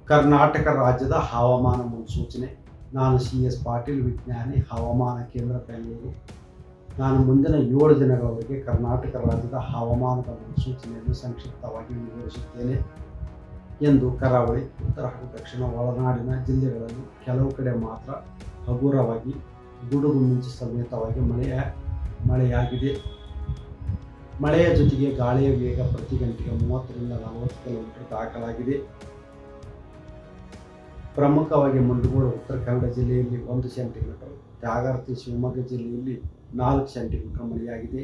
ಕರ್ನಾಟಕ ರಾಜ್ಯದ ಹವಾಮಾನ ಮುನ್ಸೂಚನೆ. ನಾನು CS ಪಾಟೀಲ್, ವಿಜ್ಞಾನಿ, ಹವಾಮಾನ ಕೇಂದ್ರ, ಬೆಂಗಳೂರು. ನಾನು ಮುಂದಿನ 7 ದಿನಗಳವರೆಗೆ ಕರ್ನಾಟಕ ರಾಜ್ಯದ ಹವಾಮಾನದ ಮುನ್ಸೂಚನೆಯನ್ನು ಸಂಕ್ಷಿಪ್ತವಾಗಿ ವಿವರಿಸುತ್ತೇನೆ ಎಂದು ಕರಾವಳಿ, ಉತ್ತರ ಹಾಗೂ ದಕ್ಷಿಣ ಒಳನಾಡಿನ ಜಿಲ್ಲೆಗಳಲ್ಲಿ ಕೆಲವು ಕಡೆ ಮಾತ್ರ ಹಗುರವಾಗಿ ಗುಡುಗು ಮಿಂಚು ಸಮೇತವಾಗಿ ಮಳೆಯಾಗಿದೆ. ಮಳೆಯ ಜೊತೆಗೆ ಗಾಳಿಯ ವೇಗ ಪ್ರತಿ ಗಂಟೆಗೆ 30 ರಿಂದ 40 ಕಿಲೋಮೀಟರ್ ದಾಖಲಾಗಿದೆ. ಪ್ರಮುಖವಾಗಿ ಮುಂಡಗೋಡ ಉತ್ತರ ಕನ್ನಡ ಜಿಲ್ಲೆಯಲ್ಲಿ 1 ಸೆಂಟಿಮೀಟರ್, ತ್ಯಾಗರ್ತಿ ಶಿವಮೊಗ್ಗ ಜಿಲ್ಲೆಯಲ್ಲಿ 4 ಸೆಂಟಿಮೀಟರ್ ಮಳೆಯಾಗಿದೆ.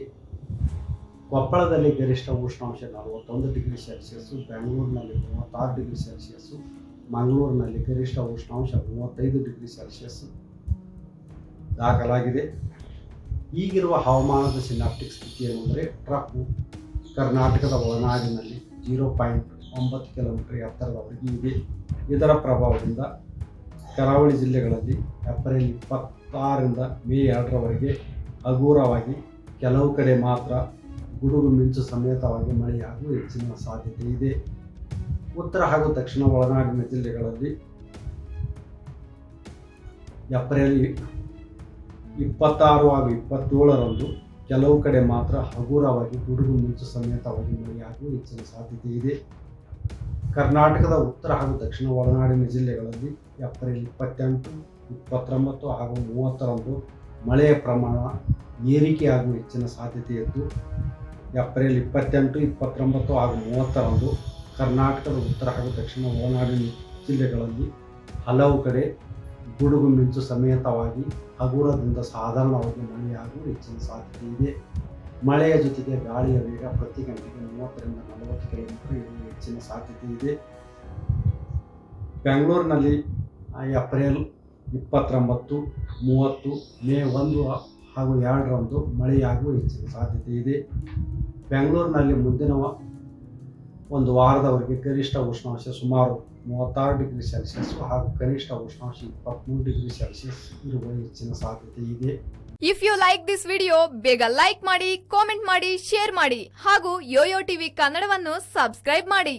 ಕೊಪ್ಪಳದಲ್ಲಿ ಗರಿಷ್ಠ ಉಷ್ಣಾಂಶ 41 ಡಿಗ್ರಿ ಸೆಲ್ಸಿಯಸ್, ಬೆಂಗಳೂರಿನಲ್ಲಿ 36 ಡಿಗ್ರಿ ಸೆಲ್ಸಿಯಸ್, ಮಂಗಳೂರಿನಲ್ಲಿ ಗರಿಷ್ಠ ಉಷ್ಣಾಂಶ 35 ಡಿಗ್ರಿ ಸೆಲ್ಸಿಯಸ್ ದಾಖಲಾಗಿದೆ. ಈಗಿರುವ ಹವಾಮಾನದ ಸಿನಾಪ್ಟಿಕ್ ಸ್ಥಿತಿ ಏನೆಂದರೆ, ಟ್ರಫ್ ಕರ್ನಾಟಕದ ಒಳನಾಡಿನಲ್ಲಿ 0.9 ಕಿಲೋಮೀಟರ್ ಎತ್ತರದವರೆಗೆ ಇದೆ. ಇದರ ಪ್ರಭಾವದಿಂದ ಕರಾವಳಿ ಜಿಲ್ಲೆಗಳಲ್ಲಿ ಏಪ್ರಿಲ್ 26ರಿಂದ ಮೇ 2ರವರೆಗೆ ಹಗುರವಾಗಿ ಕೆಲವು ಕಡೆ ಮಾತ್ರ ಗುಡುಗು ಮಿಂಚು ಸಮೇತವಾಗಿ ಮಳೆಯಾಗುವ ಹೆಚ್ಚಿನ ಸಾಧ್ಯತೆ ಇದೆ. ಉತ್ತರ ಹಾಗೂ ದಕ್ಷಿಣ ಒಳನಾಡಿನ ಜಿಲ್ಲೆಗಳಲ್ಲಿ ಏಪ್ರಿಲ್ 26 ಹಾಗೂ 27ರಂದು ಕೆಲವು ಕಡೆ ಮಾತ್ರ ಹಗುರವಾಗಿ ಗುಡುಗು ಮಿಂಚು ಸಮೇತವಾಗಿ ಮಳೆಯಾಗುವ ಹೆಚ್ಚಿನ ಸಾಧ್ಯತೆ ಇದೆ. ಕರ್ನಾಟಕದ ಉತ್ತರ ಹಾಗೂ ದಕ್ಷಿಣ ಒಳನಾಡಿನ ಜಿಲ್ಲೆಗಳಲ್ಲಿ ಏಪ್ರಿಲ್ 28, 29 ಹಾಗೂ 30ರಂದು ಮಳೆಯ ಪ್ರಮಾಣ ಏರಿಕೆಯಾಗುವ ಹೆಚ್ಚಿನ ಸಾಧ್ಯತೆ ಇದ್ದು, ಏಪ್ರಿಲ್ 28, 29 ಹಾಗೂ 30ರಂದು ಕರ್ನಾಟಕದ ಉತ್ತರ ಹಾಗೂ ದಕ್ಷಿಣ ಒಳನಾಡಿನ ಜಿಲ್ಲೆಗಳಲ್ಲಿ ಹಲವು ಕಡೆ ಗುಡುಗು ಮಿಂಚು ಸಮೇತವಾಗಿ ಹಗುರದಿಂದ ಸಾಧಾರಣವಾಗಿ ಮಳೆಯಾಗುವ ಹೆಚ್ಚಿನ ಸಾಧ್ಯತೆ ಇದೆ. ಮಳೆಯ ಜೊತೆಗೆ ಗಾಳಿಯ ವೇಗ ಪ್ರತಿ ಗಂಟೆಗೆ 30 ರಿಂದ 40 ಕಿಲೋಮೀಟರ್ ಇರುವ ಹೆಚ್ಚಿನ ಸಾಧ್ಯತೆ ಇದೆ. ಬೆಂಗಳೂರಿನಲ್ಲಿ ಏಪ್ರಿಲ್ 29, 30, ಮೇ 1 ಹಾಗೂ 2ರಂದು ಮಳೆಯಾಗುವ ಹೆಚ್ಚಿನ ಸಾಧ್ಯತೆ ಇದೆ. ಬೆಂಗಳೂರಿನಲ್ಲಿ ಮುಂದಿನ ಒಂದು ವಾರದವರೆಗೆ ಗರಿಷ್ಠ ಉಷ್ಣಾಂಶ ಸುಮಾರು 36 ಡಿಗ್ರಿ ಸೆಲ್ಸಿಯಸ್ ಹಾಗೂ ಕನಿಷ್ಠ ಉಷ್ಣಾಂಶ 23 ಡಿಗ್ರಿ ಸೆಲ್ಸಿಯಸ್ ಇರುವ ಹೆಚ್ಚಿನ ಸಾಧ್ಯತೆ ಇದೆ. If you like this video, ಬೇಗ ಲೈಕ್ ಮಾಡಿ, ಕಾಮೆಂಟ್ ಮಾಡಿ, ಶೇರ್ ಮಾಡಿ ಹಾಗೂ ಯೋಯೋ ಟಿವಿ ಕನ್ನಡವನ್ನು ಸಬ್ಸ್ಕ್ರೈಬ್ ಮಾಡಿ.